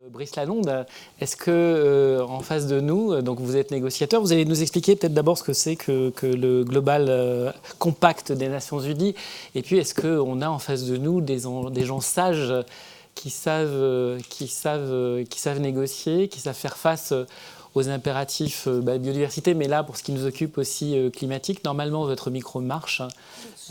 Brice Lalonde, est-ce que en face de nous, donc vous êtes négociateur, vous allez nous expliquer peut-être d'abord ce que c'est que le Global Compact des Nations Unies, et puis est-ce qu'on a en face de nous des gens sages qui savent négocier, qui savent faire face aux impératifs biodiversité, mais là, pour ce qui nous occupe aussi climatique, normalement votre micro marche.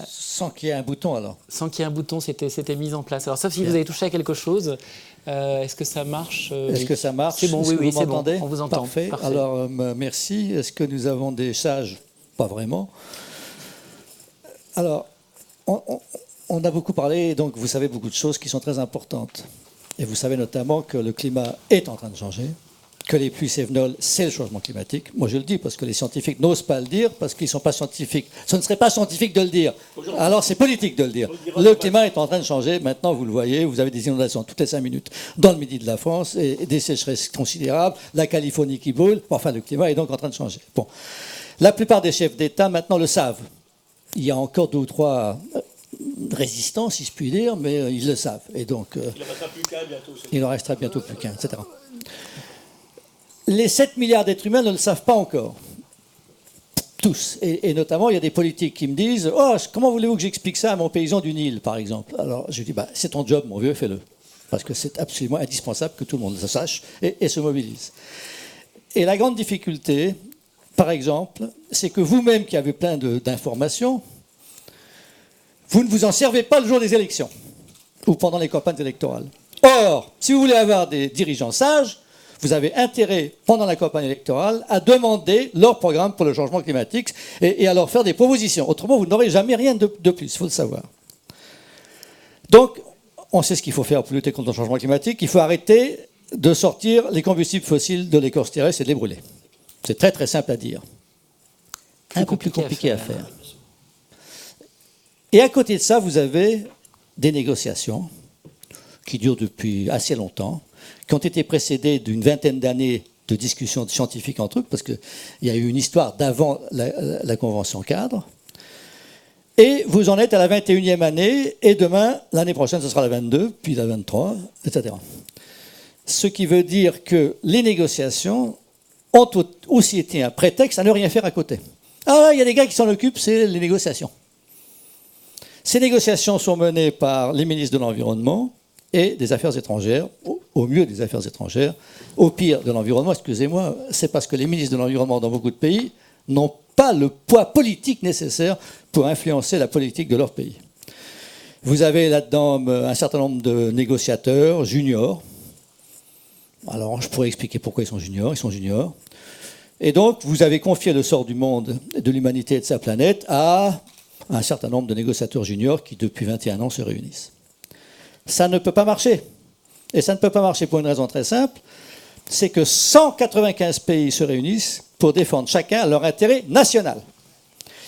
Sans qu'il y ait un bouton alors. Sans qu'il y ait un bouton, c'était mis en place. Alors sauf si vous avez touché à quelque chose, est-ce que ça marche Est-ce que ça marche? C'est bon, oui, vous m'entendez? On vous entend. Parfait. Alors merci. Est-ce que nous avons des sages? Pas vraiment. Alors, on a beaucoup parlé, donc vous savez beaucoup de choses qui sont très importantes. Et vous savez notamment que le climat est en train de changer, que les pluies cévenoles, c'est le changement climatique. Moi, je le dis parce que les scientifiques n'osent pas le dire, parce qu'ils ne sont pas scientifiques. Ce ne serait pas scientifique de le dire. Alors, c'est politique de le dire. Le climat est en train de changer. Maintenant, vous le voyez, vous avez des inondations toutes les 5 minutes dans le midi de la France, et des sécheresses considérables, la Californie qui brûle. Enfin, le climat est donc en train de changer. Bon. La plupart des chefs d'État, maintenant, le savent. Il y a encore 2 ou 3 résistants, si je puis dire, mais ils le savent. Et donc, il en restera bientôt plus qu'un, etc. Les 7 milliards d'êtres humains ne le savent pas encore. Tous. Et notamment, il y a des politiques qui me disent « Oh, comment voulez-vous que j'explique ça à mon paysan du Nil, par exemple ?» Alors, je dis « C'est ton job, mon vieux, fais-le. » Parce que c'est absolument indispensable que tout le monde le sache et se mobilise. Et la grande difficulté, par exemple, c'est que vous-même qui avez plein d'informations, vous ne vous en servez pas le jour des élections ou pendant les campagnes électorales. Or, si vous voulez avoir des dirigeants sages, vous avez intérêt, pendant la campagne électorale, à demander leur programme pour le changement climatique et à leur faire des propositions. Autrement, vous n'aurez jamais rien de plus, il faut le savoir. Donc, on sait ce qu'il faut faire pour lutter contre le changement climatique. Il faut arrêter de sortir les combustibles fossiles de l'écorce terrestre et de les brûler. C'est très très simple à dire. Un peu plus compliqué à faire. Et à côté de ça, vous avez des négociations qui durent depuis assez longtemps, qui ont été précédées d'une vingtaine d'années de discussions scientifiques entre eux, parce qu'il y a eu une histoire d'avant la Convention cadre. Et vous en êtes à la 21e année, et demain, l'année prochaine, ce sera la 22, puis la 23, etc. Ce qui veut dire que les négociations ont aussi été un prétexte à ne rien faire à côté. Ah, il y a des gars qui s'en occupent, c'est les négociations. Ces négociations sont menées par les ministres de l'Environnement et des Affaires étrangères, au mieux des Affaires étrangères, au pire de l'Environnement, excusez-moi, c'est parce que les ministres de l'Environnement dans beaucoup de pays n'ont pas le poids politique nécessaire pour influencer la politique de leur pays. Vous avez là-dedans un certain nombre de négociateurs juniors. Alors, je pourrais expliquer pourquoi ils sont juniors. Et donc, vous avez confié le sort du monde, de l'humanité et de sa planète à un certain nombre de négociateurs juniors qui, depuis 21 ans, se réunissent. Ça ne peut pas marcher. Et ça ne peut pas marcher pour une raison très simple, c'est que 195 pays se réunissent pour défendre chacun leur intérêt national.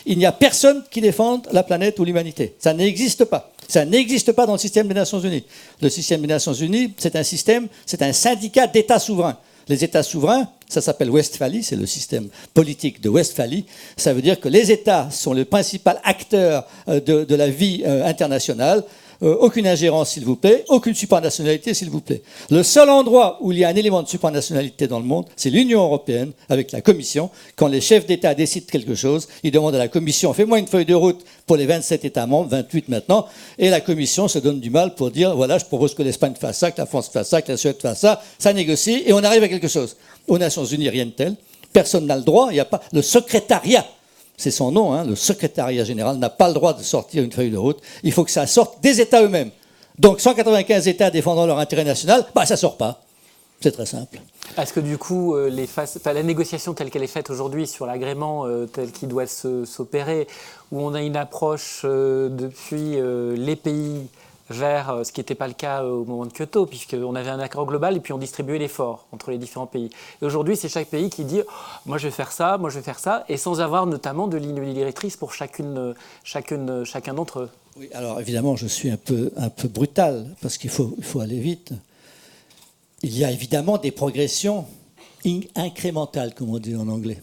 Il n'y a personne qui défende la planète ou l'humanité. Ça n'existe pas. Ça n'existe pas dans le système des Nations Unies. Le système des Nations Unies, c'est un syndicat d'États souverains. Les États souverains, ça s'appelle Westphalie, c'est le système politique de Westphalie. Ça veut dire que les États sont le principal acteur de la vie internationale. Aucune ingérence, s'il vous plaît, aucune supranationalité, s'il vous plaît. Le seul endroit où il y a un élément de supranationalité dans le monde, c'est l'Union européenne, avec la Commission. Quand les chefs d'État décident quelque chose, ils demandent à la Commission, fais-moi une feuille de route pour les 27 États membres, 28 maintenant, et la Commission se donne du mal pour dire, voilà, je propose que l'Espagne fasse ça, que la France fasse ça, que la Suède fasse ça, ça négocie, et on arrive à quelque chose. Aux Nations Unies, rien de tel. Personne n'a le droit, il n'y a pas le secrétariat. C'est son nom, hein, le secrétariat général n'a pas le droit de sortir une feuille de route. Il faut que ça sorte des États eux-mêmes. Donc 195 États défendant leur intérêt national, ça ne sort pas. C'est très simple. Est-ce que du coup, la négociation telle qu'elle est faite aujourd'hui sur l'agrément tel qu'il doit s'opérer, où on a une approche depuis les pays vers ce qui n'était pas le cas au moment de Kyoto, puisqu'on avait un accord global et puis on distribuait l'effort entre les différents pays. Et aujourd'hui, c'est chaque pays qui dit oh, « moi je vais faire ça, moi je vais faire ça », et sans avoir notamment de ligne directrice pour chacun d'entre eux. Oui, alors évidemment, je suis un peu brutal, parce qu'il faut aller vite. Il y a évidemment des progressions incrémentales, comme on dit en anglais.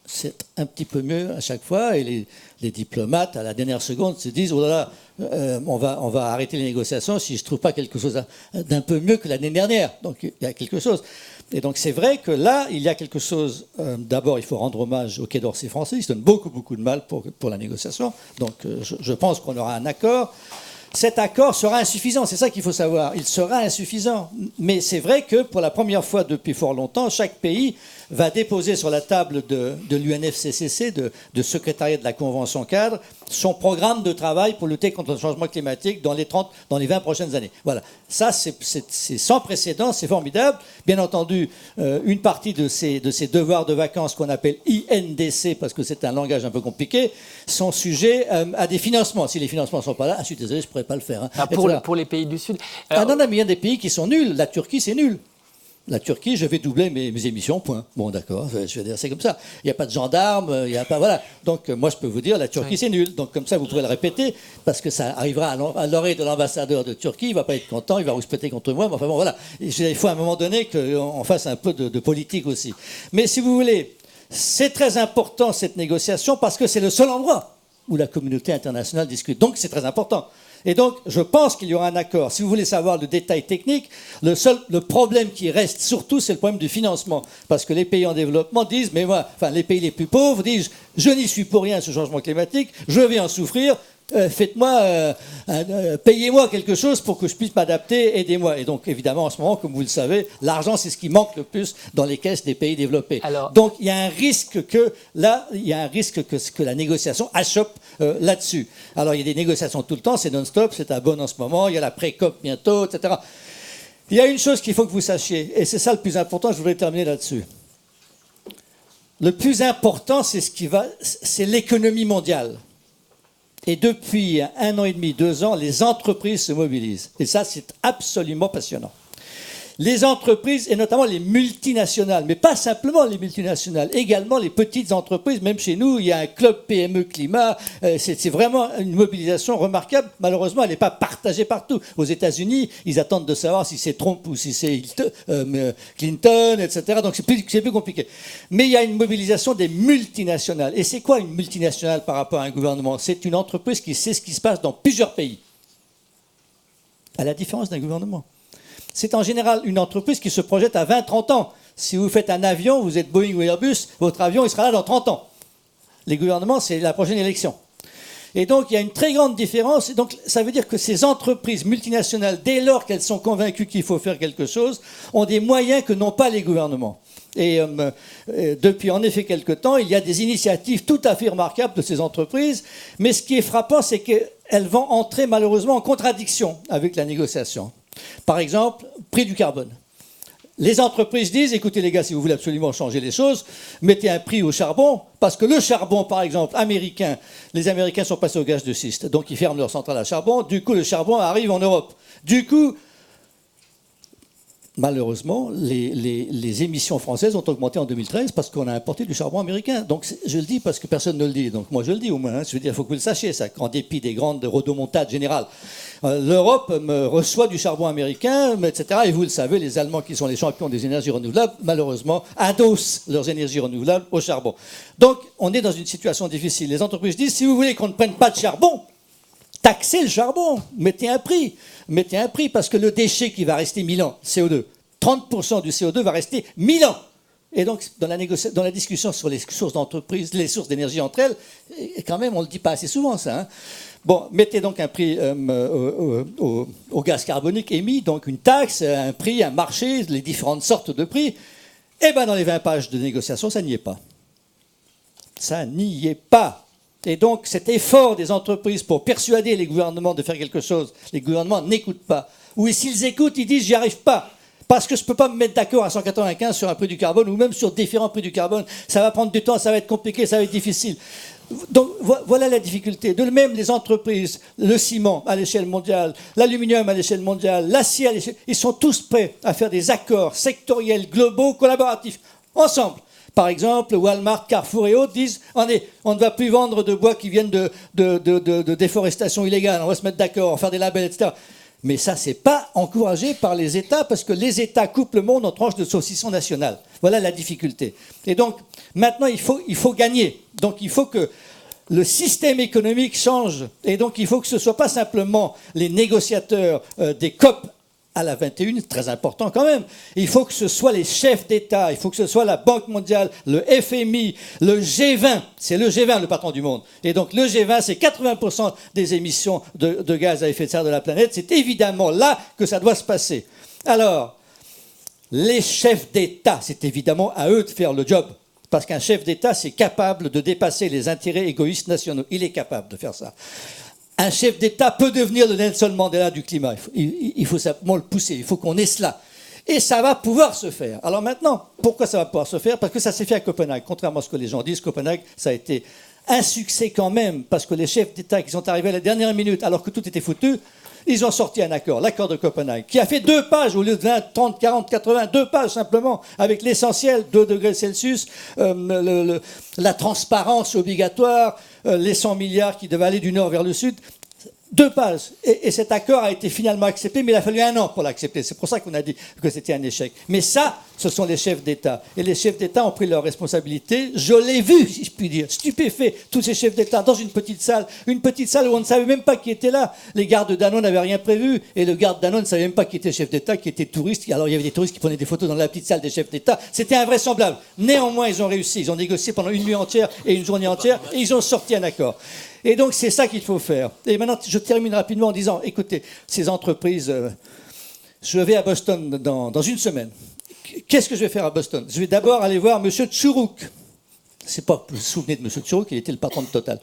C'est un petit peu mieux à chaque fois, et les diplomates, à la dernière seconde, se disent « oh là là, on va arrêter les négociations si je ne trouve pas quelque chose d'un peu mieux que l'année dernière. Donc il y a quelque chose. Et donc c'est vrai que là, il y a quelque chose. D'abord, il faut rendre hommage au Quai d'Orsay français. Ils se donnent beaucoup de mal pour la négociation. Donc je pense qu'on aura un accord. Cet accord sera insuffisant, c'est ça qu'il faut savoir. Il sera insuffisant. Mais c'est vrai que pour la première fois depuis fort longtemps, chaque pays va déposer sur la table de l'UNFCCC, de secrétariat de la Convention cadre, son programme de travail pour lutter contre le changement climatique dans les 20 prochaines années. Voilà. Ça, c'est sans précédent, c'est formidable. Bien entendu, une partie de ces devoirs de vacances qu'on appelle INDC, parce que c'est un langage un peu compliqué, sont sujets à des financements. Si les financements ne sont pas là, je suis désolé, je ne pourrais pas le faire. Hein. Pour les pays du Sud. Non, mais il y a des pays qui sont nuls. La Turquie, c'est nul. La Turquie, je vais doubler mes émissions, point. Bon, d'accord, je vais dire, c'est comme ça. Il n'y a pas de gendarmes, il n'y a pas... Voilà. Donc, moi, je peux vous dire, la Turquie, c'est nul. Donc, comme ça, vous pourrez le répéter, parce que ça arrivera à l'oreille de l'ambassadeur de Turquie, il ne va pas être content, il va rouspéter contre moi. Mais enfin, bon, voilà. Il faut à un moment donné qu'on fasse un peu de politique aussi. Mais si vous voulez, c'est très important, cette négociation, parce que c'est le seul endroit où la communauté internationale discute. Donc, c'est très important. Et donc, je pense qu'il y aura un accord. Si vous voulez savoir le détail technique, le problème qui reste surtout, c'est le problème du financement. Parce que les pays en développement disent, mais moi, enfin, les pays les plus pauvres disent, je n'y suis pour rien à ce changement climatique, je vais en souffrir, payez-moi quelque chose pour que je puisse m'adapter, aidez-moi. Et donc, évidemment, en ce moment, comme vous le savez, l'argent, c'est ce qui manque le plus dans les caisses des pays développés. Donc, il y a un risque que la négociation achoppe là-dessus. Alors, il y a des négociations tout le temps, c'est non-stop, c'est à Bonn en ce moment, il y a la pré-COP bientôt, etc. Il y a une chose qu'il faut que vous sachiez, et c'est ça le plus important, je voudrais terminer là-dessus. Le plus important, c'est l'économie mondiale. Et depuis 1 an et demi, 2 ans, les entreprises se mobilisent. Et ça, c'est absolument passionnant. Les entreprises, et notamment les multinationales, mais pas simplement les multinationales, également les petites entreprises, même chez nous, il y a un club PME Climat, c'est vraiment une mobilisation remarquable. Malheureusement, elle n'est pas partagée partout. Aux États-Unis, ils attendent de savoir si c'est Trump ou si c'est Clinton, etc. Donc c'est plus compliqué. Mais il y a une mobilisation des multinationales. Et c'est quoi une multinationale par rapport à un gouvernement? C'est une entreprise qui sait ce qui se passe dans plusieurs pays, à la différence d'un gouvernement. C'est en général une entreprise qui se projette à 20-30 ans. Si vous faites un avion, vous êtes Boeing ou Airbus, votre avion il sera là dans 30 ans. Les gouvernements, c'est la prochaine élection. Et donc, il y a une très grande différence. Et donc, ça veut dire que ces entreprises multinationales, dès lors qu'elles sont convaincues qu'il faut faire quelque chose, ont des moyens que n'ont pas les gouvernements. Et depuis en effet quelque temps, il y a des initiatives tout à fait remarquables de ces entreprises. Mais ce qui est frappant, c'est qu'elles vont entrer malheureusement en contradiction avec la négociation. Par exemple, prix du carbone. Les entreprises disent, écoutez les gars, si vous voulez absolument changer les choses, mettez un prix au charbon, parce que le charbon, par exemple, américain, les Américains sont passés au gaz de schiste, donc ils ferment leur centrale à charbon, du coup le charbon arrive en Europe. Du coup, malheureusement, les émissions françaises ont augmenté en 2013 parce qu'on a importé du charbon américain. Donc je le dis parce que personne ne le dit, donc moi je le dis au moins, hein. Je veux dire, il faut que vous le sachiez, ça, en dépit des grandes rodomontades générales. L'Europe reçoit du charbon américain, etc. Et vous le savez, les Allemands qui sont les champions des énergies renouvelables, malheureusement, adossent leurs énergies renouvelables au charbon. Donc, on est dans une situation difficile. Les entreprises disent, si vous voulez qu'on ne prenne pas de charbon, taxez le charbon, mettez un prix, parce que le déchet qui va rester 1000 ans, CO2, 30% du CO2 va rester 1000 ans. Et donc, dans la discussion sur les sources d'entreprise, les sources d'énergie entre elles, quand même, on ne le dit pas assez souvent, ça, hein. Bon, mettez donc un prix au gaz carbonique émis, donc une taxe, un prix, un marché, les différentes sortes de prix. Eh bien, dans les 20 pages de négociation, ça n'y est pas. Ça n'y est pas. Et donc, cet effort des entreprises pour persuader les gouvernements de faire quelque chose, les gouvernements n'écoutent pas. Ou s'ils écoutent, ils disent « j'y arrive pas ». Parce que je ne peux pas me mettre d'accord à 195 sur un prix du carbone, ou même sur différents prix du carbone. Ça va prendre du temps, ça va être compliqué, ça va être difficile. Donc voilà la difficulté. De même, les entreprises, le ciment à l'échelle mondiale, l'aluminium à l'échelle mondiale, l'acier à l'échelle, ils sont tous prêts à faire des accords sectoriels, globaux, collaboratifs, ensemble. Par exemple, Walmart, Carrefour et autres disent on ne va plus vendre de bois qui viennent de déforestation illégale, on va se mettre d'accord, faire des labels, etc. Mais ça, c'est pas encouragé par les États, parce que les États coupent le monde en tranches de saucisson nationale. Voilà la difficulté. Et donc, maintenant, il faut gagner. Donc, il faut que le système économique change. Et donc, il faut que ce ne soit pas simplement les négociateurs des COP à la 21, très important quand même. Il faut que ce soit les chefs d'État, il faut que ce soit la Banque mondiale, le FMI, le G20. C'est le G20 le patron du monde. Et donc le G20, c'est 80% des émissions de gaz à effet de serre de la planète. C'est évidemment là que ça doit se passer. Alors, les chefs d'État, c'est évidemment à eux de faire le job. Parce qu'un chef d'État, c'est capable de dépasser les intérêts égoïstes nationaux. Il est capable de faire ça. Un chef d'État peut devenir le Nelson Mandela du climat. Il faut simplement le pousser. Il faut qu'on ait cela. Et ça va pouvoir se faire. Alors maintenant, pourquoi ça va pouvoir se faire? Parce que ça s'est fait à Copenhague. Contrairement à ce que les gens disent, Copenhague, ça a été un succès quand même. Parce que les chefs d'État qui sont arrivés à la dernière minute, alors que tout était foutu, ils ont sorti un accord, l'accord de Copenhague, qui a fait 2 pages au lieu de 20, 30, 40, 80, 2 pages simplement, avec l'essentiel, 2 degrés Celsius, la transparence obligatoire, les 100 milliards qui devaient aller du nord vers le sud. 2 pages. Et cet accord a été finalement accepté, mais il a fallu 1 an pour l'accepter. C'est pour ça qu'on a dit que c'était un échec. Mais ça, ce sont les chefs d'État. Et les chefs d'État ont pris leurs responsabilités. Je l'ai vu, si je puis dire, stupéfait, tous ces chefs d'État dans une petite salle où on ne savait même pas qui était là. Les gardes Danone n'avaient rien prévu. Et le garde Danone ne savait même pas qui était chef d'État, qui était touriste. Alors il y avait des touristes qui prenaient des photos dans la petite salle des chefs d'État. C'était invraisemblable. Néanmoins, ils ont réussi. Ils ont négocié pendant une nuit entière et une journée entière. Et ils ont sorti un accord. Et donc, c'est ça qu'il faut faire. Et maintenant, je termine rapidement en disant, écoutez, ces entreprises, je vais à Boston dans une semaine. Qu'est-ce que je vais faire à Boston? Je vais d'abord aller voir M. Tchourouk. C'est pas, vous vous souvenez de M. Tchourouk, il était le patron de Total.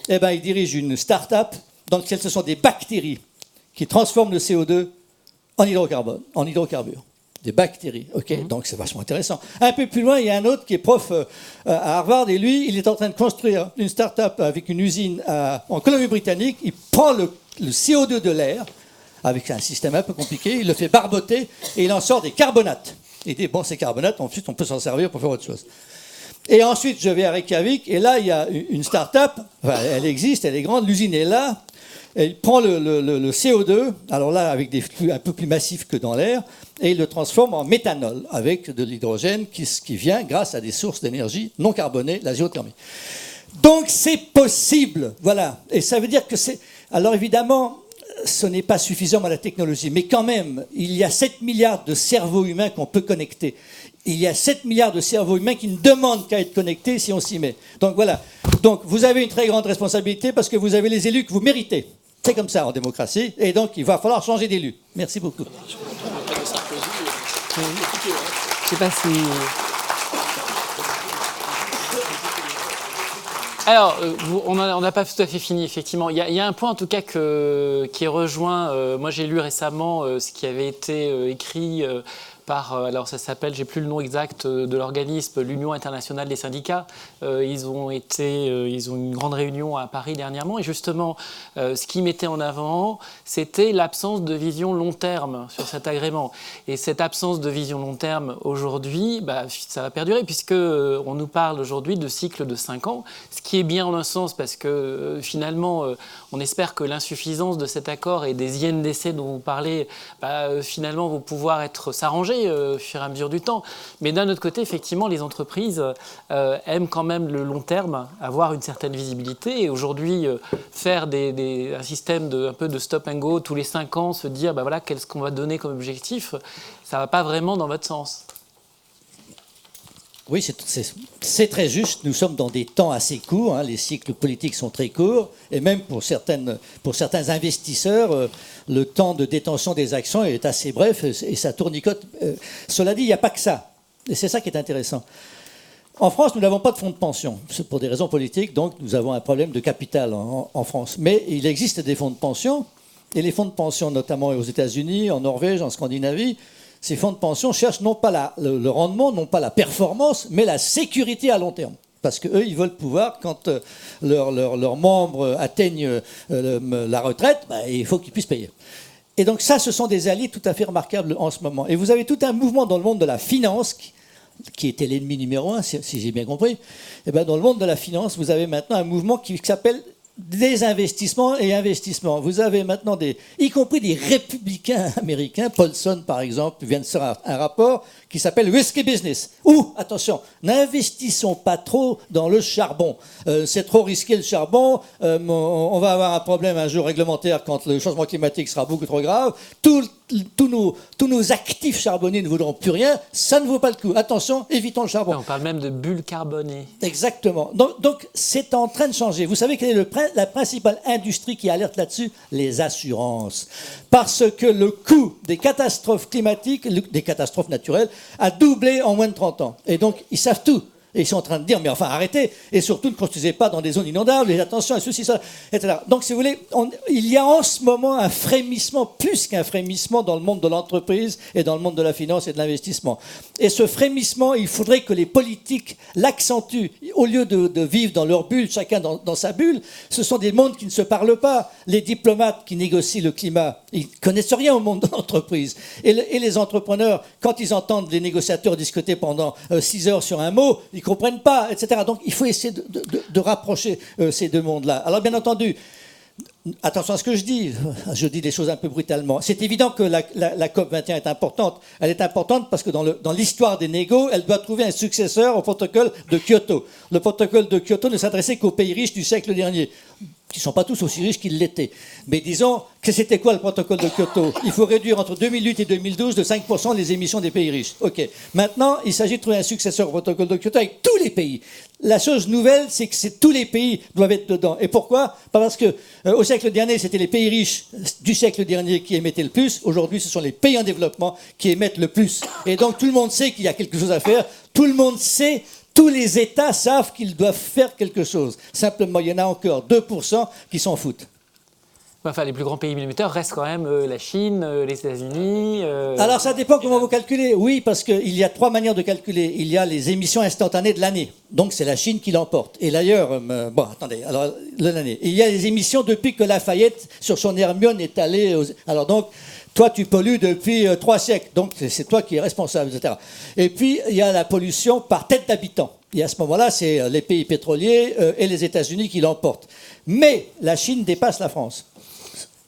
Eh bien, il dirige une start-up dans laquelle ce sont des bactéries qui transforment le CO2 en hydrocarbures. Des bactéries, ok, donc c'est vachement intéressant. Un peu plus loin, il y a un autre qui est prof à Harvard, et lui, il est en train de construire une start-up avec une usine en Colombie-Britannique. Il prend le CO2 de l'air, avec un système un peu compliqué, il le fait barboter, et il en sort des carbonates. Et dit, bon, ces carbonates, ensuite, on peut s'en servir pour faire autre chose. Et ensuite, je vais à Reykjavik, et là, il y a une start-up, enfin, elle existe, elle est grande, l'usine est là. Il prend le CO2, alors là avec des flux un peu plus massifs que dans l'air, et il le transforme en méthanol avec de l'hydrogène qui vient grâce à des sources d'énergie non carbonées, la géothermie. Donc c'est possible, voilà. Et ça veut dire que c'est... Alors évidemment, ce n'est pas suffisant à la technologie, mais quand même, il y a 7 milliards de cerveaux humains qu'on peut connecter. Il y a 7 milliards de cerveaux humains qui ne demandent qu'à être connectés si on s'y met. Donc voilà. Donc vous avez une très grande responsabilité parce que vous avez les élus que vous méritez. C'est comme ça en démocratie, et donc il va falloir changer d'élu. Merci beaucoup. Je ne sais pas si... Alors, on n'a pas tout à fait fini, effectivement. Il y a un point, en tout cas, qui est rejoint. Moi, j'ai lu récemment ce qui avait été écrit par, alors ça s'appelle, j'ai plus le nom exact de l'organisme, l'Union internationale des syndicats. Ils ont une grande réunion à Paris dernièrement, et justement, ce qu'ils mettaient en avant, c'était l'absence de vision long terme sur cet agrément. Et cette absence de vision long terme aujourd'hui, ça va perdurer, puisque on nous parle aujourd'hui de cycles de 5 ans, ce qui est bien en un sens, parce que finalement, on espère que l'insuffisance de cet accord et des INDC dont vous parlez, finalement, vont pouvoir s'arranger au fur et à mesure du temps. Mais d'un autre côté, effectivement, les entreprises aiment quand même le long terme, avoir une certaine visibilité. Et aujourd'hui, faire un système un peu de stop and go tous les 5 ans, se dire, voilà, qu'est-ce qu'on va donner comme objectif, ça ne va pas vraiment dans votre sens. Oui, c'est très juste. Nous sommes dans des temps assez courts. Hein. Les cycles politiques sont très courts. Et même pour certains investisseurs, le temps de détention des actions est assez bref et ça tournicote. Cela dit, il n'y a pas que ça. Et c'est ça qui est intéressant. En France, nous n'avons pas de fonds de pension. C'est pour des raisons politiques, donc nous avons un problème de capital en France. Mais il existe des fonds de pension. Et les fonds de pension, notamment aux États-Unis, en Norvège, en Scandinavie, ces fonds de pension cherchent non pas le rendement, non pas la performance, mais la sécurité à long terme. Parce qu'eux, ils veulent pouvoir, quand leurs membres atteignent la retraite, il faut qu'ils puissent payer. Et donc ça, ce sont des alliés tout à fait remarquables en ce moment. Et vous avez tout un mouvement dans le monde de la finance, qui était l'ennemi numéro 1, si j'ai bien compris. Et bien dans le monde de la finance, vous avez maintenant un mouvement qui s'appelle des investissements et investissements. Vous avez maintenant y compris des républicains américains, Paulson par exemple, vient de sortir un rapport qui s'appelle Risky Business. Ou, attention, n'investissons pas trop dans le charbon. C'est trop risqué le charbon, on va avoir un problème un jour réglementaire quand le changement climatique sera beaucoup trop grave. Tous nos actifs charbonniers ne voudront plus rien, ça ne vaut pas le coup. Attention, évitons le charbon. On parle même de bulles carbonées. Exactement. Donc c'est en train de changer. Vous savez quelle est la principale industrie qui alerte là-dessus? Les assurances. Parce que le coût des catastrophes climatiques, des catastrophes naturelles, a doublé en moins de 30 ans. Et donc, ils savent tout. Et ils sont en train de dire, mais enfin, arrêtez. Et surtout, ne construisez pas dans des zones inondables. Et attention à ceci, ça, etc. Donc, si vous voulez, il y a en ce moment un frémissement, plus qu'un frémissement dans le monde de l'entreprise et dans le monde de la finance et de l'investissement. Et ce frémissement, il faudrait que les politiques l'accentuent. Au lieu de vivre dans leur bulle, chacun dans sa bulle, ce sont des mondes qui ne se parlent pas. Les diplomates qui négocient le climat, ils ne connaissent rien au monde de l'entreprise. Et les entrepreneurs, quand ils entendent les négociateurs discuter pendant 6 heures sur un mot, ils ne comprennent pas, etc. Donc, il faut essayer de rapprocher ces deux mondes-là. Alors, bien entendu, attention à ce que je dis des choses un peu brutalement. C'est évident que la COP21 est importante. Elle est importante parce que dans l'histoire des négos, elle doit trouver un successeur au protocole de Kyoto. Le protocole de Kyoto ne s'adressait qu'aux pays riches du siècle dernier, qui ne sont pas tous aussi riches qu'ils l'étaient. Mais disons que c'était quoi le protocole de Kyoto? Il faut réduire entre 2008 et 2012 de 5% les émissions des pays riches. OK. Maintenant, il s'agit de trouver un successeur au protocole de Kyoto avec tous les pays. La chose nouvelle, c'est que tous les pays doivent être dedans. Et pourquoi? Parce que au siècle dernier, c'était les pays riches du siècle dernier qui émettaient le plus. Aujourd'hui, ce sont les pays en développement qui émettent le plus. Et donc, tout le monde sait qu'il y a quelque chose à faire. Tout le monde sait. Tous les États savent qu'ils doivent faire quelque chose. Simplement, il y en a encore 2% qui s'en foutent. Enfin, les plus grands pays émetteurs restent quand même la Chine, les États-Unis. Alors, ça dépend comment vous calculez. Oui, parce qu'il y a 3 manières de calculer. Il y a les émissions instantanées de l'année. Donc, c'est la Chine qui l'emporte. Et d'ailleurs, bon, attendez, alors, l'année. Il y a les émissions depuis que Lafayette, sur son Hermione, est allé Alors, donc, toi, tu pollues depuis 3 siècles. Donc, c'est toi qui es responsable, etc. Et puis, il y a la pollution par tête d'habitant. Et à ce moment-là, c'est les pays pétroliers et les États-Unis qui l'emportent. Mais la Chine dépasse la France.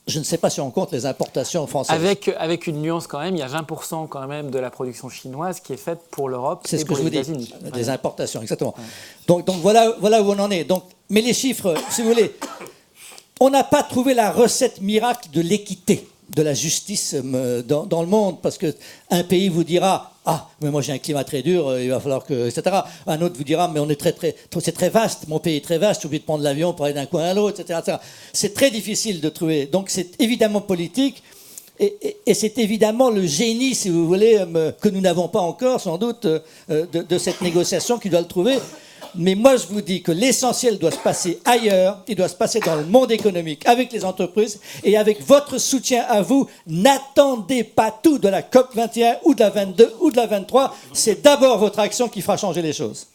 Je ne sais pas si on compte les importations françaises. Avec une nuance quand même, il y a 20% quand même de la production chinoise qui est faite pour l'Europe et pour les États-Unis. Des importations, exactement. Ouais. Donc voilà où on en est. Donc, mais les chiffres, si vous voulez, on n'a pas trouvé la recette miracle de l'équité, de la justice dans le monde, parce qu'un pays vous dira « Ah, mais moi j'ai un climat très dur, il va falloir que... » etc. Un autre vous dira « Mais c'est très vaste, mon pays est très vaste, j'ai oublié de prendre l'avion pour aller d'un coin à l'autre, etc. etc. » C'est très difficile de trouver. Donc c'est évidemment politique, et c'est évidemment le génie, si vous voulez, que nous n'avons pas encore, sans doute, de cette négociation qui doit le trouver. Mais moi, je vous dis que l'essentiel doit se passer ailleurs, il doit se passer dans le monde économique, avec les entreprises et avec votre soutien à vous. N'attendez pas tout de la COP 21 ou de la 22 ou de la 23. C'est d'abord votre action qui fera changer les choses.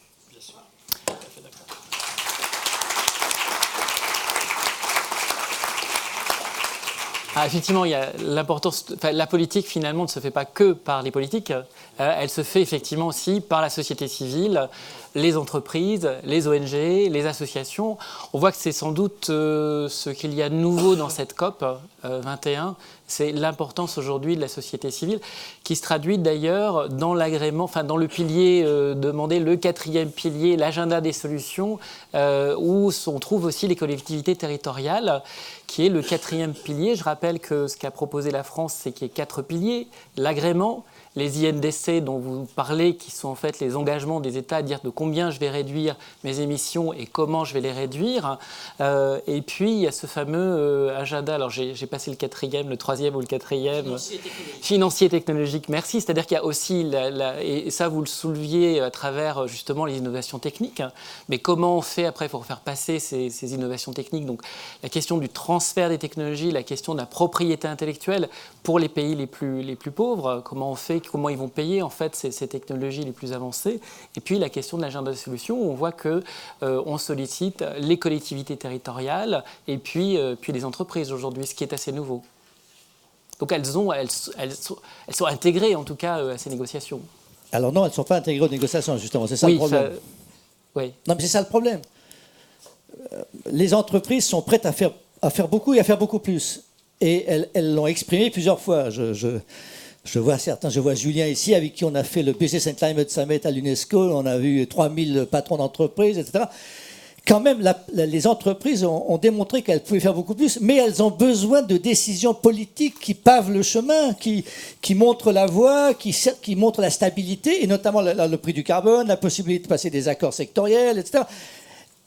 Ah, effectivement, il y a l'importance. La politique, finalement, ne se fait pas que par les politiques. Elle se fait effectivement aussi par la société civile, les entreprises, les ONG, les associations. On voit que c'est sans doute ce qu'il y a de nouveau dans cette COP 21. C'est l'importance aujourd'hui de la société civile, qui se traduit d'ailleurs dans l'agrément, enfin dans le pilier demandé, le 4e pilier, l'agenda des solutions, où on trouve aussi les collectivités territoriales, qui est le 4e pilier. Je rappelle que ce qu'a proposé la France, c'est qu'il y ait 4 piliers. L'agrément, les INDC dont vous parlez, qui sont en fait les engagements des États à dire de combien je vais réduire mes émissions et comment je vais les réduire. Et puis, il y a ce fameux agenda, alors j'ai passé le 4e, le 3e ou le 4e. Financier technologique, merci. C'est-à-dire qu'il y a aussi, et ça vous le souleviez à travers justement les innovations techniques, mais comment on fait après pour faire passer ces innovations techniques? Donc la question du transfert des technologies, la question de la propriété intellectuelle pour les pays les plus pauvres, comment on fait, comment ils vont payer en fait ces technologies les plus avancées. Et puis la question de l'agenda de solutions, où on voit qu'on sollicite les collectivités territoriales et puis les entreprises aujourd'hui, ce qui est assez nouveau. Donc elles sont intégrées en tout cas à ces négociations. Alors non, elles ne sont pas intégrées aux négociations justement, c'est ça le problème. Oui. Non mais c'est ça le problème. les entreprises sont prêtes à faire beaucoup et à faire beaucoup plus. Et elles l'ont exprimé plusieurs fois. Je vois certains, je vois Julien ici, avec qui on a fait le Business and Climate Summit à l'UNESCO. On a vu 3000 patrons d'entreprises, etc. Quand même, les entreprises ont démontré qu'elles pouvaient faire beaucoup plus, mais elles ont besoin de décisions politiques qui pavent le chemin, qui montrent la voie, qui montrent la stabilité, et notamment le prix du carbone, la possibilité de passer des accords sectoriels, etc.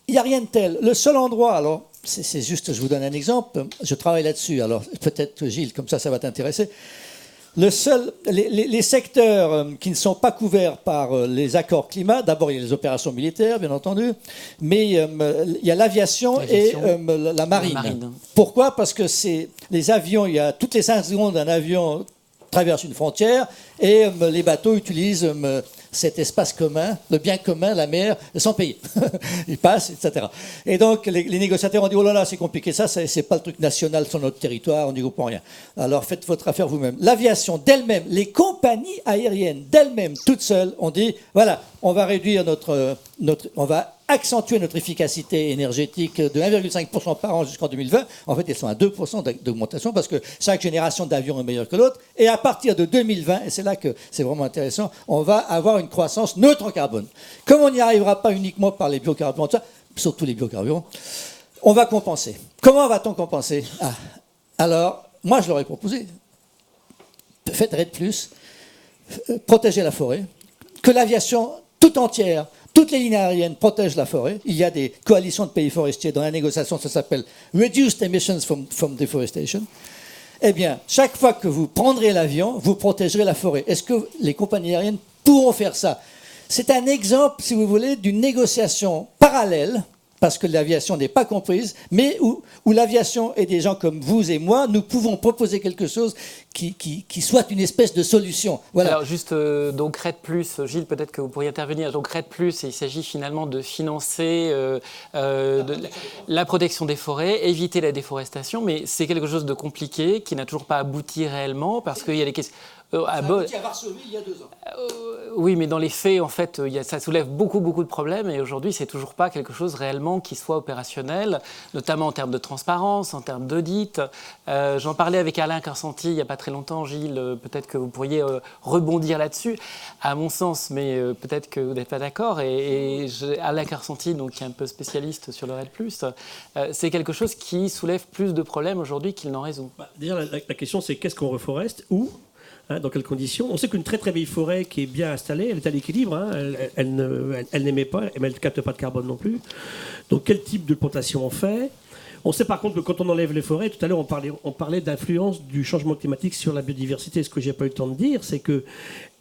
Il n'y a rien de tel. Le seul endroit, alors, c'est juste, je vous donne un exemple, je travaille là-dessus, alors peut-être Gilles, comme ça va t'intéresser. Les secteurs qui ne sont pas couverts par les accords climat, d'abord il y a les opérations militaires, bien entendu, mais il y a l'aviation et la marine. Pourquoi ? Parce que les avions, il y a toutes les 5 secondes un avion traverse une frontière et les bateaux utilisent cet espace commun, le bien commun, la mer, sans payer. Ils passent, etc. Et donc, les négociateurs ont dit, oh là là, c'est compliqué, ça, c'est pas le truc national sur notre territoire, on n'y comprend rien. Alors, faites votre affaire vous-même. L'aviation d'elle-même, les compagnies aériennes d'elles-mêmes, toutes seules, ont dit, voilà, on va réduire on va accentuer notre efficacité énergétique de 1,5% par an jusqu'en 2020. En fait, elles sont à 2% d'augmentation parce que chaque génération d'avions est meilleure que l'autre. Et à partir de 2020, et c'est là que c'est vraiment intéressant, on va avoir une croissance neutre en carbone. Comme on n'y arrivera pas uniquement par les biocarburants, surtout les biocarburants, on va compenser. Comment va-t-on compenser ? Alors, moi, je leur ai proposé, faites REDD+, protégez la forêt, que l'aviation tout entière, toutes les lignes aériennes protègent la forêt. Il y a des coalitions de pays forestiers dans la négociation, ça s'appelle Reduced Emissions from Deforestation. Eh bien, chaque fois que vous prendrez l'avion, vous protégerez la forêt. Est-ce que les compagnies aériennes pourront faire ça ? C'est un exemple, si vous voulez, d'une négociation parallèle, parce que l'aviation n'est pas comprise, mais où l'aviation et des gens comme vous et moi, nous pouvons proposer quelque chose qui soit une espèce de solution. Voilà. Alors juste, donc REDD+, Gilles, peut-être que vous pourriez intervenir. Donc REDD+, il s'agit finalement de financer la protection des forêts, éviter la déforestation, mais c'est quelque chose de compliqué, qui n'a toujours pas abouti réellement, parce qu'il y a des questions... ça a abouti à Varsovie il y a 2 ans. Oui, mais dans les faits, en fait, ça soulève beaucoup de problèmes et aujourd'hui, c'est toujours pas quelque chose réellement qui soit opérationnel, notamment en termes de transparence, en termes d'audit. J'en parlais avec Alain Carcenti il n'y a pas très longtemps, Gilles, peut-être que vous pourriez rebondir là-dessus, à mon sens, mais peut-être que vous n'êtes pas d'accord. Alain Carcenti, donc, qui est un peu spécialiste sur le REDD+, c'est quelque chose qui soulève plus de problèmes aujourd'hui qu'il n'en résout. Déjà, la question, c'est qu'est-ce qu'on reforeste ? Où ? Dans quelles conditions ? On sait qu'une très très vieille forêt qui est bien installée, elle est à l'équilibre, elle n'émet pas, mais elle ne capte pas de carbone non plus. Donc quel type de plantation on fait ? On sait par contre que quand on enlève les forêts, tout à l'heure on parlait d'influence du changement climatique sur la biodiversité. Ce que j'ai pas eu le temps de dire, c'est que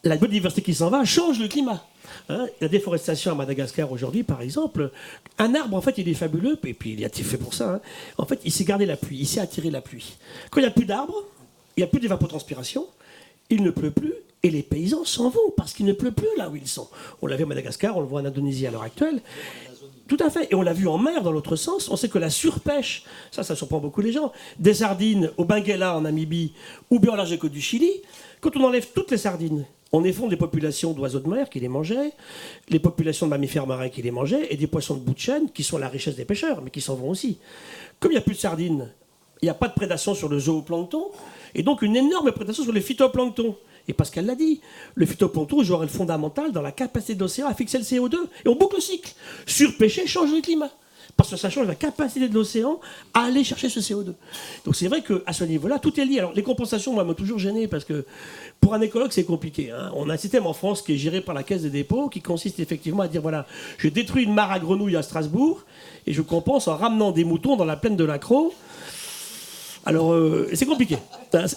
la biodiversité qui s'en va change le climat. La déforestation à Madagascar aujourd'hui, par exemple, un arbre, en fait, il est fabuleux, et puis il est fait pour ça. En fait, il sait garder la pluie, il sait attirer la pluie. Quand il n'y a plus d'arbres, il n'y a plus d'évapotranspiration, il ne pleut plus et les paysans s'en vont parce qu'il ne pleut plus là où ils sont. On l'a vu à Madagascar, on le voit en Indonésie à l'heure actuelle. Tout à fait. Et on l'a vu en mer dans l'autre sens. On sait que la surpêche, ça surprend beaucoup les gens, des sardines au Benguela en Namibie ou bien au large des côtes du Chili, quand on enlève toutes les sardines, on effondre les populations d'oiseaux de mer qui les mangeaient, les populations de mammifères marins qui les mangeaient et des poissons de bout de chaîne qui sont la richesse des pêcheurs mais qui s'en vont aussi. Comme il n'y a plus de sardines, il n'y a pas de prédation sur le zooplancton, et donc une énorme prédation sur le phytoplancton. Et Pascal l'a dit, le phytoplancton joue un rôle fondamental dans la capacité de l'océan à fixer le CO2. Et on boucle le cycle. Surpêcher change le climat. Parce que ça change la capacité de l'océan à aller chercher ce CO2. Donc c'est vrai qu'à ce niveau-là, tout est lié. Alors les compensations, moi, m'ont toujours gêné parce que pour un écologue, c'est compliqué. On a un système en France qui est géré par la Caisse des dépôts qui consiste effectivement à dire, voilà, je détruis une mare à grenouilles à Strasbourg et je compense en ramenant des moutons dans la plaine de l'Accro. Alors, c'est compliqué.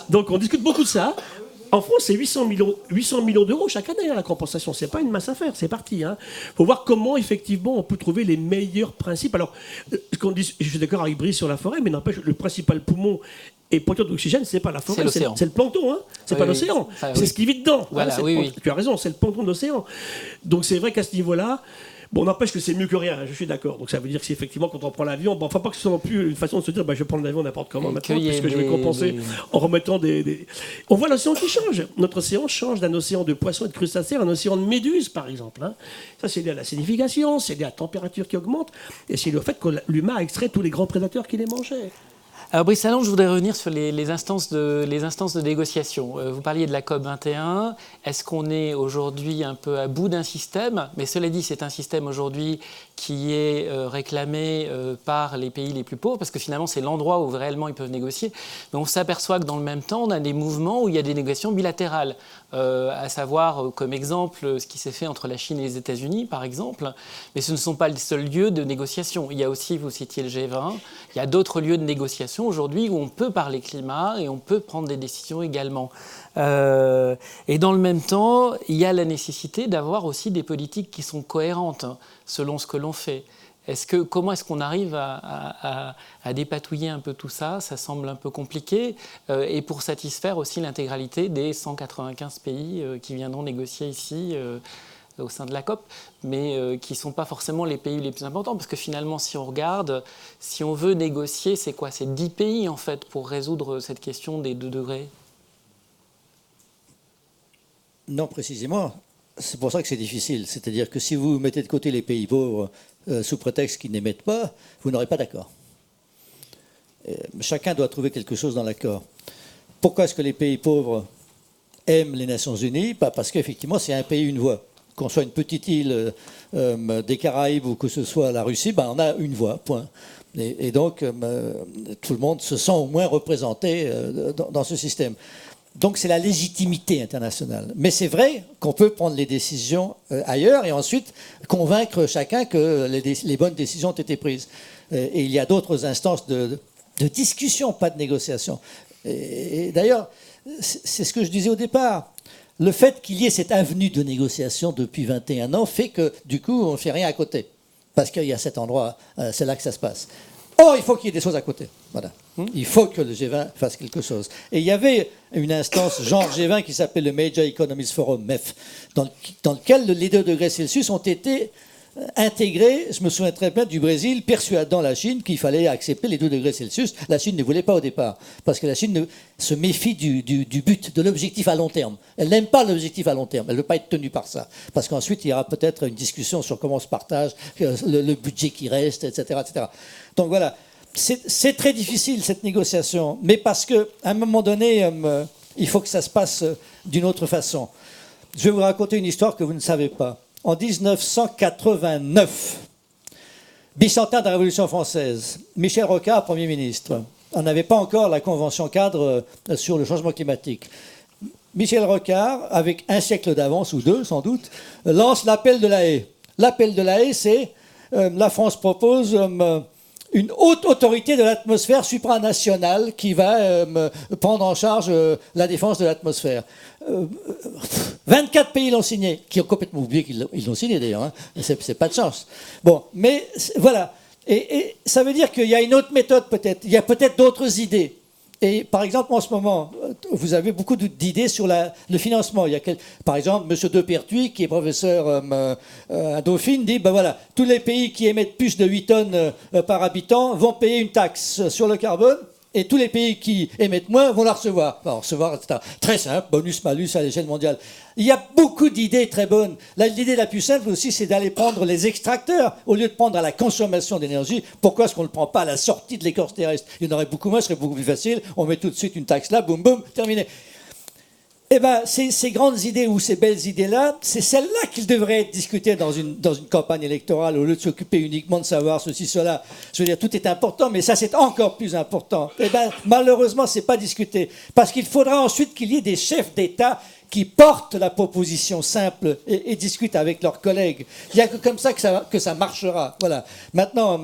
Donc, on discute beaucoup de ça. En France, c'est 800 millions d'euros chaque année, la compensation. C'est pas une mince affaire, c'est parti. Faut voir comment, effectivement, on peut trouver les meilleurs principes. Alors, je suis d'accord avec Brice sur la forêt, mais n'empêche, le principal poumon et porteur d'oxygène, c'est pas la forêt, c'est le plancton. C'est pas l'océan. C'est ce qui vit dedans. Voilà, Tu as raison, c'est le plancton de l'océan. Donc, c'est vrai qu'à ce niveau-là, Bon, n'empêche que c'est mieux que rien, je suis d'accord. Donc ça veut dire que c'est effectivement quand on prend l'avion, bon, enfin pas que ce soit non plus une façon de se dire je prends l'avion n'importe comment maintenant, puisque je vais compenser en remettant des... On voit l'océan qui change. Notre océan change d'un océan de poissons et de crustacés à un océan de méduses, par exemple. Hein. Ça, c'est lié à l'acidification, c'est lié à la température qui augmente, et c'est lié au fait que l'humain a extrait tous les grands prédateurs qui les mangeaient. Alors Brice Lalonde, je voudrais revenir sur les instances de négociation. Vous parliez de la COP 21. Est-ce qu'on est aujourd'hui un peu à bout d'un système? Mais cela dit, c'est un système aujourd'hui qui est réclamé par les pays les plus pauvres, parce que finalement, c'est l'endroit où réellement ils peuvent négocier. Mais on s'aperçoit que dans le même temps, on a des mouvements où il y a des négociations bilatérales. À savoir, comme exemple, ce qui s'est fait entre la Chine et les États-Unis, par exemple. Mais ce ne sont pas les seuls lieux de négociation. Il y a aussi, vous citiez le G20, il y a d'autres lieux de négociation aujourd'hui où on peut parler climat et on peut prendre des décisions également. Et dans le même temps, il y a la nécessité d'avoir aussi des politiques qui sont cohérentes selon ce que l'on fait. Comment est-ce qu'on arrive à dépatouiller un peu tout ça? Ça semble un peu compliqué. Et pour satisfaire aussi l'intégralité des 195 pays qui viendront négocier ici au sein de la COP, mais qui ne sont pas forcément les pays les plus importants. Parce que finalement, si on regarde, si on veut négocier, c'est quoi? C'est 10 pays, en fait, pour résoudre cette question des 2 degrés? Non, précisément. C'est pour ça que c'est difficile. C'est-à-dire que si vous mettez de côté les pays pauvres sous prétexte qu'ils n'émettent pas, vous n'aurez pas d'accord. Chacun doit trouver quelque chose dans l'accord. Pourquoi est-ce que les pays pauvres aiment les Nations Unies? Parce qu'effectivement, c'est un pays, une voix. Qu'on soit une petite île des Caraïbes ou que ce soit la Russie, on a une voix, point. Et donc, tout le monde se sent au moins représenté dans ce système. Donc c'est la légitimité internationale. Mais c'est vrai qu'on peut prendre les décisions ailleurs et ensuite convaincre chacun que les bonnes décisions ont été prises. Et il y a d'autres instances de discussion, pas de négociation. Et d'ailleurs, c'est ce que je disais au départ. Le fait qu'il y ait cette avenue de négociation depuis 21 ans fait que, du coup, on ne fait rien à côté. Parce qu'il y a cet endroit, c'est là que ça se passe. Or, il faut qu'il y ait des choses à côté. Voilà. Il faut que le G20 fasse quelque chose. Et il y avait une instance genre G20 qui s'appelle le Major Economies Forum, MEF, dans lequel les 2 degrés Celsius ont été intégrés, je me souviens très bien du Brésil, persuadant la Chine qu'il fallait accepter les 2 degrés Celsius. La Chine ne voulait pas au départ, parce que la Chine se méfie du but, de l'objectif à long terme. Elle n'aime pas l'objectif à long terme, elle ne veut pas être tenue par ça. Parce qu'ensuite, il y aura peut-être une discussion sur comment on se partage, le budget qui reste, etc. etc. Donc voilà, c'est très difficile cette négociation, mais parce qu'à un moment donné, il faut que ça se passe d'une autre façon. Je vais vous raconter une histoire que vous ne savez pas. En 1989, bicentenaire de la Révolution française, Michel Rocard, Premier ministre, on n'avait pas encore la convention cadre sur le changement climatique. Michel Rocard, avec un siècle d'avance, ou 2 sans doute, lance l'appel de la Haye. L'appel de la Haye, c'est la France propose une haute autorité de l'atmosphère supranationale qui va prendre en charge la défense de l'atmosphère. 24 pays l'ont signé, qui ont complètement oublié qu'ils l'ont signé d'ailleurs, hein. C'est pas de chance. Bon, mais voilà. Et ça veut dire qu'il y a une autre méthode peut-être, il y a peut-être d'autres idées. Et par exemple, en ce moment, vous avez beaucoup d'idées sur le financement. Par exemple, M. Depertuis, qui est professeur à Dauphine, dit voilà, tous les pays qui émettent plus de 8 tonnes par habitant vont payer une taxe sur le carbone, et tous les pays qui émettent moins vont la recevoir. Enfin, recevoir, etc. Très simple, bonus-malus à l'échelle mondiale. Il y a beaucoup d'idées très bonnes. L'idée la plus simple aussi, c'est d'aller prendre les extracteurs au lieu de prendre à la consommation d'énergie. Pourquoi est-ce qu'on ne le prend pas à la sortie de l'écorce terrestre? Il y en aurait beaucoup moins, ce serait beaucoup plus facile. On met tout de suite une taxe là, boum, boum, terminé. Eh bien, ces grandes idées ou ces belles idées-là, c'est celles-là qu'il devrait être discutées dans une campagne électorale, au lieu de s'occuper uniquement de savoir ceci, cela. Je veux dire, tout est important, mais ça, c'est encore plus important. Eh bien, malheureusement, c'est pas discuté. Parce qu'il faudra ensuite qu'il y ait des chefs d'État qui portent la proposition simple et discutent avec leurs collègues. Il n'y a que comme ça que ça marchera. Voilà. Maintenant,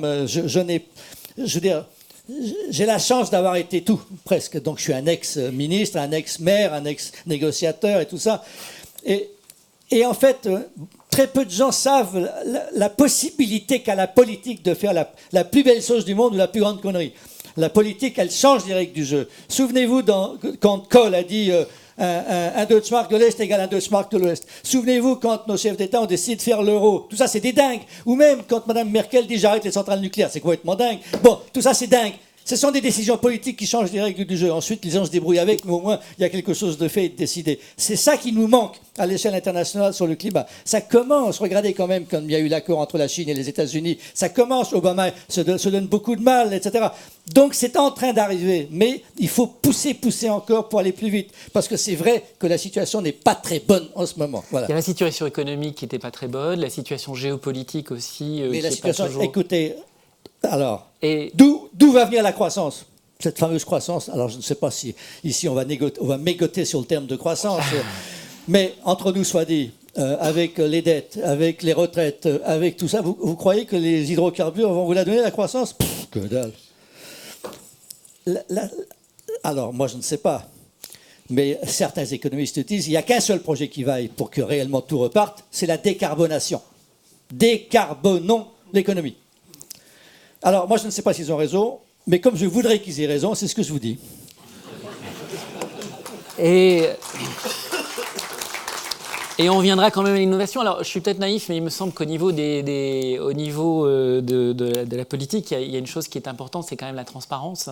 j'ai la chance d'avoir été tout, presque. Donc je suis un ex-ministre, un ex-maire, un ex-négociateur et tout ça. Et en fait, très peu de gens savent la possibilité qu'a la politique de faire la plus belle chose du monde ou la plus grande connerie. La politique, elle change les règles du jeu. Souvenez-vous quand Kohl a dit un Deutschmark de l'Est égale un Deutschmark de l'Ouest. Souvenez-vous quand nos chefs d'État ont décidé de faire l'euro. Tout ça, c'est des dingues. Ou même quand Mme Merkel dit j'arrête les centrales nucléaires. C'est complètement dingue. Bon, tout ça, c'est dingue. Ce sont des décisions politiques qui changent les règles du jeu. Ensuite, les gens se débrouillent avec, mais au moins, il y a quelque chose de fait et de décidé. C'est ça qui nous manque à l'échelle internationale sur le climat. Ça commence, regardez quand même, comme il y a eu l'accord entre la Chine et les États-Unis, ça commence, Obama se donne beaucoup de mal, etc. Donc, c'est en train d'arriver, mais il faut pousser encore pour aller plus vite. Parce que c'est vrai que la situation n'est pas très bonne en ce moment. Voilà. Il y a la situation économique qui n'était pas très bonne, la situation géopolitique aussi. Mais la situation, pas toujours... écoutez... Alors, d'où va venir la croissance? Cette fameuse croissance, alors je ne sais pas si ici on va mégoter sur le terme de croissance, mais entre nous soit dit, avec les dettes, avec les retraites, avec tout ça, vous croyez que les hydrocarbures vont vous la donner, la croissance? Que dalle. Alors, moi je ne sais pas, mais certains économistes disent il n'y a qu'un seul projet qui vaille pour que réellement tout reparte, c'est la décarbonation. Décarbonons l'économie. Alors, moi, je ne sais pas s'ils ont raison, mais comme je voudrais qu'ils aient raison, c'est ce que je vous dis. Et on viendra quand même à l'innovation. Alors, je suis peut-être naïf, mais il me semble qu'au niveau, au niveau de la politique, il y a une chose qui est importante, c'est quand même la transparence.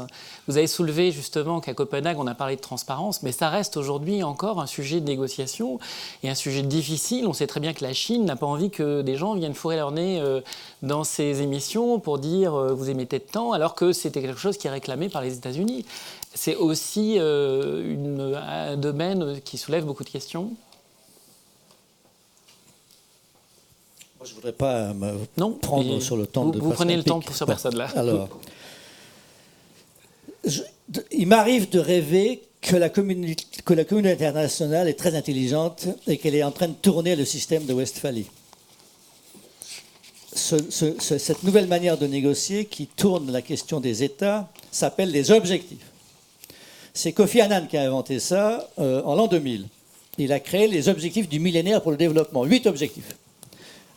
Vous avez soulevé justement qu'à Copenhague, on a parlé de transparence, mais ça reste aujourd'hui encore un sujet de négociation et un sujet difficile. On sait très bien que la Chine n'a pas envie que des gens viennent fourrer leur nez dans ses émissions pour dire vous émettez de temps, alors que c'était quelque chose qui est réclamé par les États-Unis. C'est aussi un domaine qui soulève beaucoup de questions. Je ne voudrais pas me prendre sur le temps de vous prenez le temps pour cette personne-là. Alors, il m'arrive de rêver que la communauté internationale est très intelligente et qu'elle est en train de tourner le système de Westphalie. Cette nouvelle manière de négocier qui tourne la question des États s'appelle les objectifs. C'est Kofi Annan qui a inventé ça en l'an 2000. Il a créé les objectifs du millénaire pour le développement, 8 objectifs.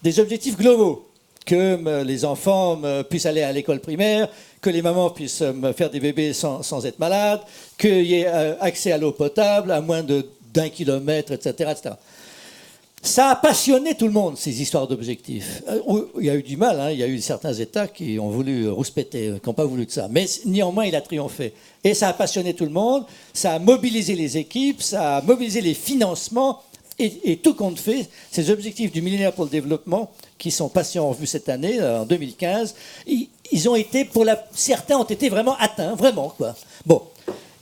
Des objectifs globaux, que les enfants puissent aller à l'école primaire, que les mamans puissent faire des bébés sans être malades, qu'il y ait accès à l'eau potable à moins d'1 kilomètre, etc., etc. Ça a passionné tout le monde, ces histoires d'objectifs. Il y a eu du mal, hein, il y a eu certains États qui ont voulu rouspéter, qui n'ont pas voulu de ça. Mais néanmoins, il a triomphé. Et ça a passionné tout le monde, ça a mobilisé les équipes, ça a mobilisé les financements. Et tout compte fait, ces objectifs du millénaire pour le développement, qui sont passés en revue cette année, en 2015, ils ont été, certains ont été vraiment atteints, vraiment, quoi. Bon.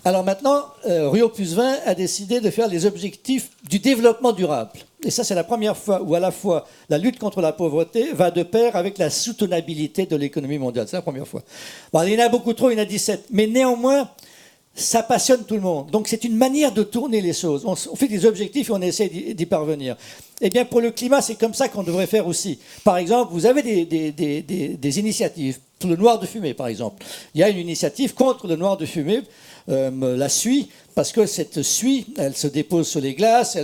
Alors maintenant, Rio +20 a décidé de faire les objectifs du développement durable. Et ça, c'est la première fois où à la fois la lutte contre la pauvreté va de pair avec la soutenabilité de l'économie mondiale. C'est la première fois. Bon, il y en a beaucoup trop, il y en a 17. Mais néanmoins, ça passionne tout le monde. Donc c'est une manière de tourner les choses. On fait des objectifs et on essaie d'y parvenir. Eh bien, pour le climat, c'est comme ça qu'on devrait faire aussi. Par exemple, vous avez des initiatives. Pour le noir de fumée, par exemple. Il y a une initiative contre le noir de fumée, la suie, parce que cette suie, elle se dépose sur les glaces,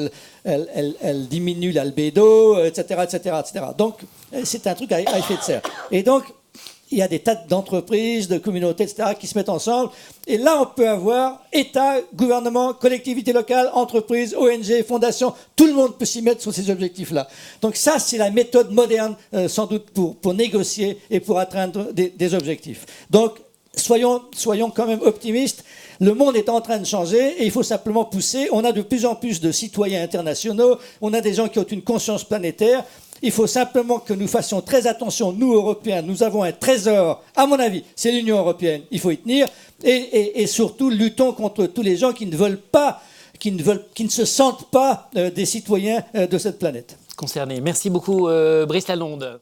elle diminue l'albédo, etc., etc., etc. Donc, c'est un truc à effet de serre. Et donc, il y a des tas d'entreprises, de communautés, etc., qui se mettent ensemble. Et là, on peut avoir État, gouvernement, collectivités locales, entreprises, ONG, fondations. Tout le monde peut s'y mettre sur ces objectifs-là. Donc ça, c'est la méthode moderne, sans doute, pour négocier et pour atteindre des objectifs. Donc, soyons quand même optimistes. Le monde est en train de changer et il faut simplement pousser. On a de plus en plus de citoyens internationaux. On a des gens qui ont une conscience planétaire. Il faut simplement que nous fassions très attention, nous, Européens. Nous avons un trésor, à mon avis, c'est l'Union européenne. Il faut y tenir. Et surtout, luttons contre tous les gens qui ne veulent pas, qui ne se sentent pas des citoyens de cette planète. Concernés. Merci beaucoup, Brice Lalonde.